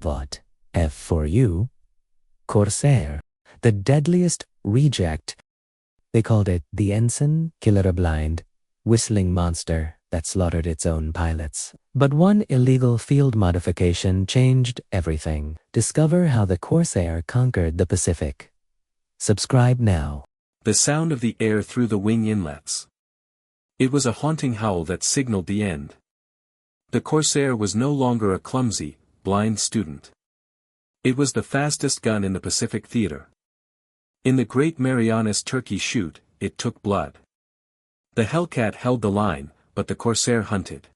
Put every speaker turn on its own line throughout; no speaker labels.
Vought F4U Corsair, the deadliest reject. They called it the Ensign Killer, a blind, whistling monster that slaughtered its own pilots. But one illegal field modification changed everything. Discover how the Corsair conquered the Pacific. Subscribe now.
The sound of the air through the wing inlets. It was a haunting howl that signaled the end. The Corsair was no longer a clumsy, blind student. It was the fastest gun in the Pacific theater. In the Great Marianas Turkey Shoot, it took blood. The Hellcat held the line, but the Corsair hunted.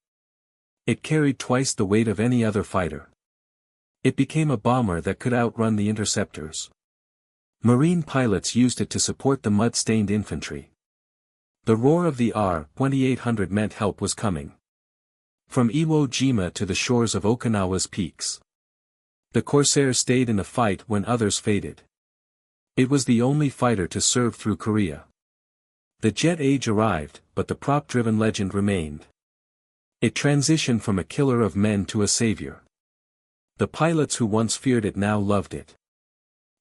It carried twice the weight of any other fighter. It became a bomber that could outrun the interceptors. Marine pilots used it to support the mud-stained infantry. The roar of the R-2800 meant help was coming. From Iwo Jima to the shores of Okinawa's peaks. The Corsair stayed in the fight when others faded. It was the only fighter to serve through Korea. The jet age arrived, but the prop-driven legend remained. It transitioned from a killer of men to a savior. The pilots who once feared it now loved it.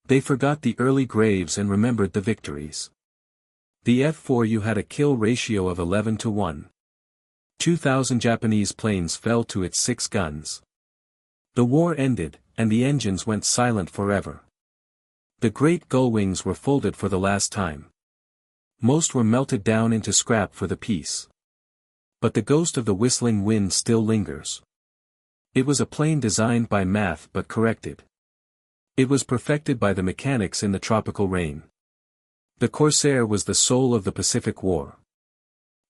They forgot the early graves and remembered the victories. The F4U had a kill ratio of 11-1. 2,000 Japanese planes fell to its 6 guns. The war ended, and the engines went silent forever. The great gull wings were folded for the last time. Most were melted down into scrap for the peace. But the ghost of the whistling wind still lingers. It was a plane designed by math but corrected. It was perfected by the mechanics in the tropical rain. The Corsair was the soul of the Pacific War.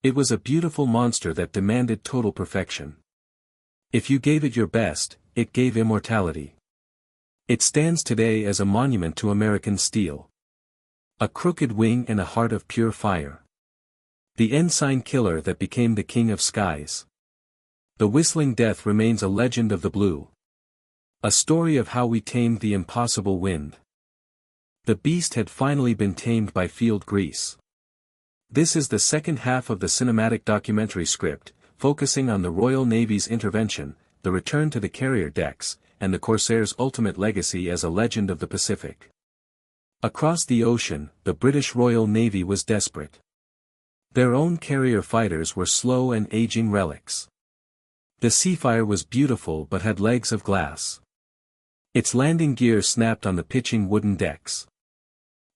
It was a beautiful monster that demanded total perfection. If you gave it your best, it gave immortality. It stands today as a monument to American steel. A crooked wing and a heart of pure fire. The Ensign Killer that became the king of skies. The Whistling Death remains a legend of the blue. A story of how we tamed the impossible wind. The beast had finally been tamed by field grease. This is the second half of the cinematic documentary script, focusing on the Royal Navy's intervention, the return to the carrier decks, and the Corsair's ultimate legacy as a legend of the Pacific. Across the ocean, the British Royal Navy was desperate. Their own carrier fighters were slow and aging relics. The Seafire was beautiful but had legs of glass. Its landing gear snapped on the pitching wooden decks.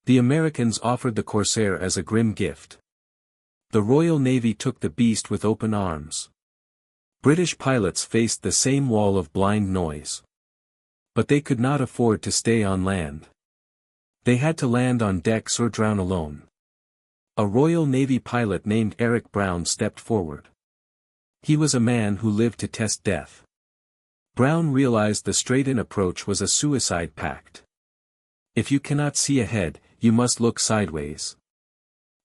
The Americans offered the Corsair as a grim gift. The Royal Navy took the beast with open arms. British pilots faced the same wall of blind noise. But they could not afford to stay on land. They had to land on decks or drown alone. A Royal Navy pilot named Eric Brown stepped forward. He was a man who lived to test death. Brown realized the straight-in approach was a suicide pact. If you cannot see ahead, you must look sideways.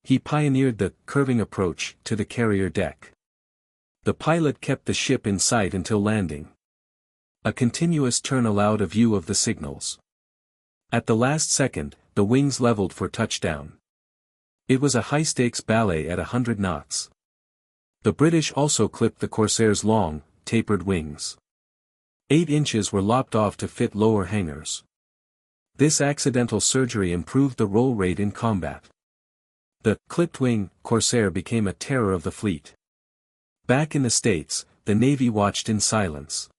He pioneered the curving approach to the carrier deck. The pilot kept the ship in sight until landing. A continuous turn allowed a view of the signals. At the last second, the wings leveled for touchdown. It was a high-stakes ballet at 100 knots. The British also clipped the Corsair's long, tapered wings. 8 inches were lopped off to fit lower hangars. This accidental surgery improved the roll rate in combat. The clipped-wing Corsair became a terror of the fleet. Back in the States, the Navy watched in silence.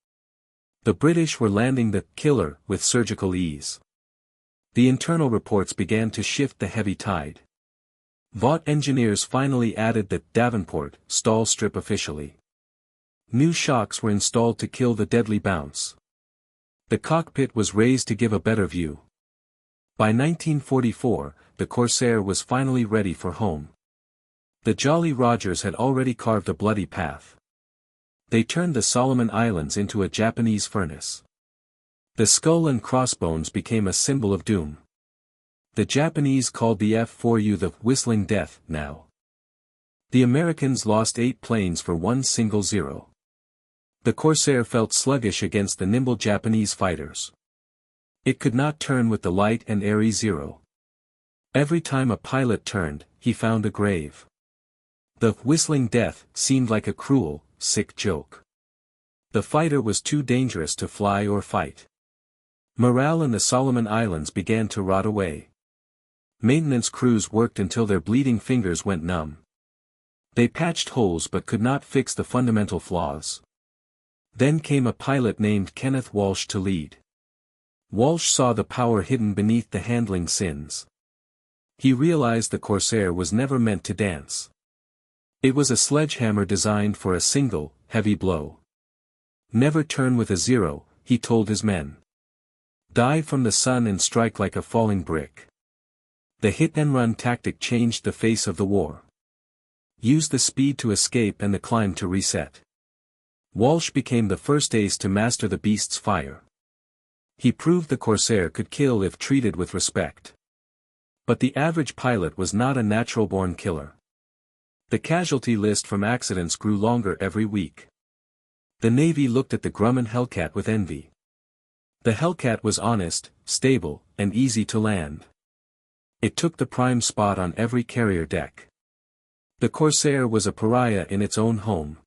The British were landing the Killer with surgical ease. The internal reports began to shift the heavy tide. Vought engineers finally added the Davenport stall strip officially. New shocks were installed to kill the deadly bounce. The cockpit was raised to give a better view. By 1944, the Corsair was finally ready for home. The Jolly Rogers had already carved a bloody path. They turned the Solomon Islands into a Japanese furnace. The skull and crossbones became a symbol of doom. The Japanese called the F4U the Whistling Death now. The Americans lost 8 planes for 1 single zero. The Corsair felt sluggish against the nimble Japanese fighters. It could not turn with the light and airy Zero. Every time a pilot turned, he found a grave. The Whistling Death seemed like a cruel, sick joke. The fighter was too dangerous to fly or fight. Morale in the Solomon Islands began to rot away. Maintenance crews worked until their bleeding fingers went numb. They patched holes but could not fix the fundamental flaws. Then came a pilot named Kenneth Walsh to lead. Walsh saw the power hidden beneath the handling sins. He realized the Corsair was never meant to dance. It was a sledgehammer designed for a single, heavy blow. Never turn with a zero, he told his men. Dive from the sun and strike like a falling brick. The hit-and-run tactic changed the face of the war. Use the speed to escape and the climb to reset. Walsh became the first ace to master the beast's fire. He proved the Corsair could kill if treated with respect. But the average pilot was not a natural-born killer. The casualty list from accidents grew longer every week. The Navy looked at the Grumman Hellcat with envy. The Hellcat was honest, stable, and easy to land. It took the prime spot on every carrier deck. The Corsair was a pariah in its own home.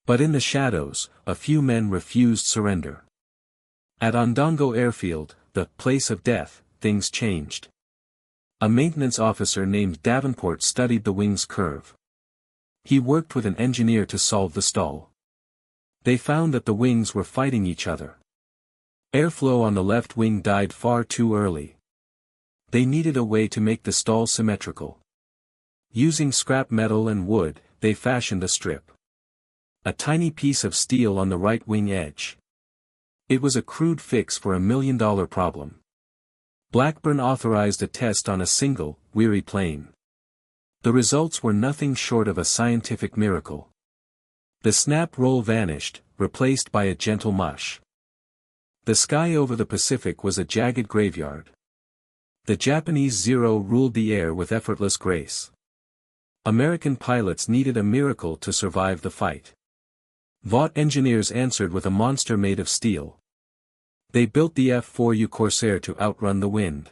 But in the shadows, a few men refused surrender. At Ondongo Airfield, the place of death, things changed. A maintenance officer named Davenport studied the wing's curve. He worked with an engineer to solve the stall. They found that the wings were fighting each other. Airflow on the left wing died far too early. They needed a way to make the stall symmetrical. Using scrap metal and wood, they fashioned a strip. A tiny piece of steel on the right wing edge. It was a crude fix for $1 million problem. Blackburn authorized a test on a single, weary plane. The results were nothing short of a scientific miracle. The snap roll vanished, replaced by a gentle mush. The sky over the Pacific was a jagged graveyard. The Japanese Zero ruled the air with effortless grace. American pilots needed a miracle to survive the fight. Vought engineers answered with a monster made of steel. They built the F4U Corsair to outrun the wind.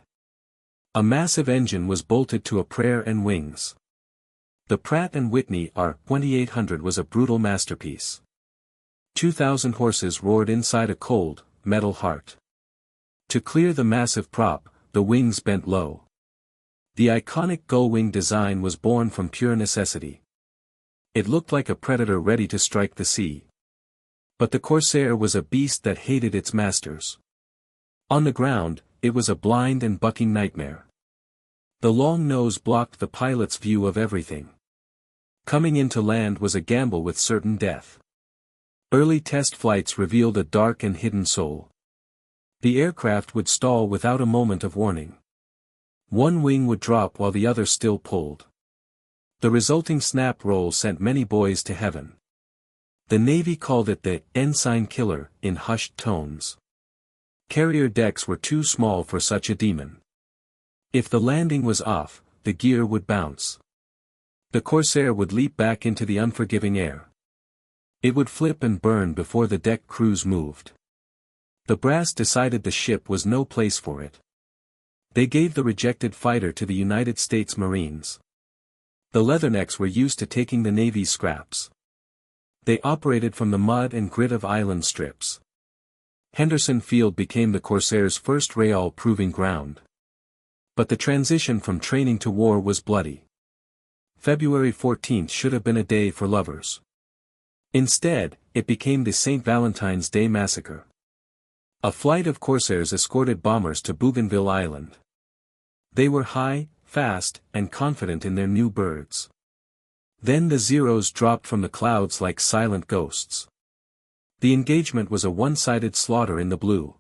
A massive engine was bolted to a prayer and wings. The Pratt Whitney R-2800 was a brutal masterpiece. 2,000 horses roared inside a cold, metal heart. To clear the massive prop, the wings bent low. The iconic gull wing design was born from pure necessity. It looked like a predator ready to strike the sea. But the Corsair was a beast that hated its masters. On the ground, it was a blind and bucking nightmare. The long nose blocked the pilot's view of everything. Coming into land was a gamble with certain death. Early test flights revealed a dark and hidden soul. The aircraft would stall without a moment of warning. One wing would drop while the other still pulled. The resulting snap roll sent many boys to heaven. The Navy called it the Ensign Killer in hushed tones. Carrier decks were too small for such a demon. If the landing was off, the gear would bounce. The Corsair would leap back into the unforgiving air. It would flip and burn before the deck crews moved. The brass decided the ship was no place for it. They gave the rejected fighter to the United States Marines. The Leathernecks were used to taking the Navy's scraps. They operated from the mud and grit of island strips. Henderson Field became the Corsair's first Real-proving ground. But the transition from training to war was bloody. February 14th should have been a day for lovers. Instead, it became the St. Valentine's Day Massacre. A flight of Corsairs escorted bombers to Bougainville Island. They were high, fast, and confident in their new birds. Then the Zeros dropped from the clouds like silent ghosts. The engagement was a one-sided slaughter in the blue.